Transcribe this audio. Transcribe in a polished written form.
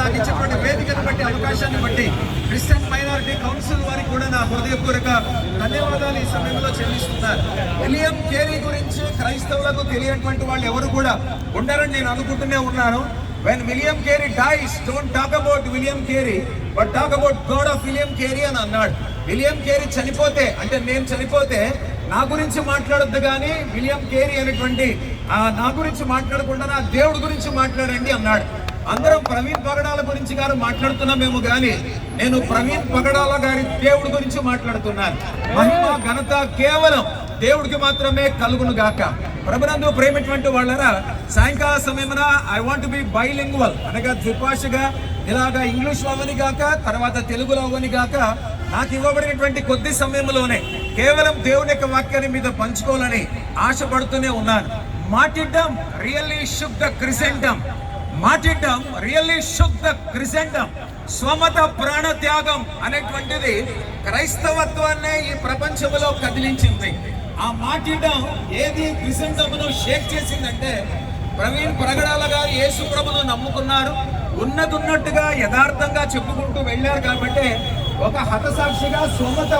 నాకు ఇచ్చినటువంటి వేదికను బట్టి, అవకాశాన్ని బట్టి క్రిస్టియన్ మైనారిటీ కౌన్సిల్ వారికి కూడా నా హృదయపూర్వక ధన్యవాదాలు ఈ సమయంలో చెల్లిస్తున్నారు. విలియం కేరీ గురించి క్రైస్తవులకు తెలియనటువంటి వాళ్ళు ఎవరు కూడా ఉండరని నేను అనుకుంటూనే ఉన్నాను. When William Carey dies, don't talk about William Carey, but talk about God of William Carey అని అన్నాడు. విలియం కేరీ చనిపోతే, అంటే నేను చనిపోతే నా గురించి మాట్లాడొద్దు కానీ విలియం కేరీ అనేటువంటి నా గురించి మాట్లాడకుండా నా దేవుడి గురించి మాట్లాడండి అన్నాడు. అందరం ప్రవీణ్ పగడాల గురించి గారు మాట్లాడుతున్నామేమో కానీ నేను ప్రవీణ్ పగడాల గారి దేవుడి గురించి మాట్లాడుతున్నాను. మహిమ ఘనత కేవలం దేవుడికి మాత్రమే కలుగును గాక. ప్రభునందు ప్రేమటువంటి వాళ్ళరా, సాయంకాల సమయమున ఐ వాంట్ బి బైలింగ్వల్, అనగా ద్విభాషగా, ఇలాగా ఇంగ్లీష్లో అవని గాక, తర్వాత తెలుగులో అవని గాక, నాకు ఇవ్వబడినటువంటి కొద్ది సమయంలోనే కేవలం దేవుని యొక్క వాక్యాన్ని మీద పంచుకోవాలని ఆశపడుతూనే ఉన్నాను. Martyrdom really shook the chrysanthemum. Martyrdom really shook the chrysanthemum. స్వమత ప్రాణ త్యాగం అనేటువంటిది క్రైస్తవత్వాన్నే ఈ ప్రపంచంలో కదిలించింది. ఆ మార్టిర్డమ్ ఏది క్రిసెంటమ్ను షేక్ చేసిందంటే, ప్రవీణ్ పగడాల గారు యేసు ప్రభును నమ్ముకున్నారు, ఉన్నట్టుగా యథార్థంగా చెప్పుకుంటూ వెళ్ళారు కాబట్టి ఒక హతసాక్షిగా స్వమత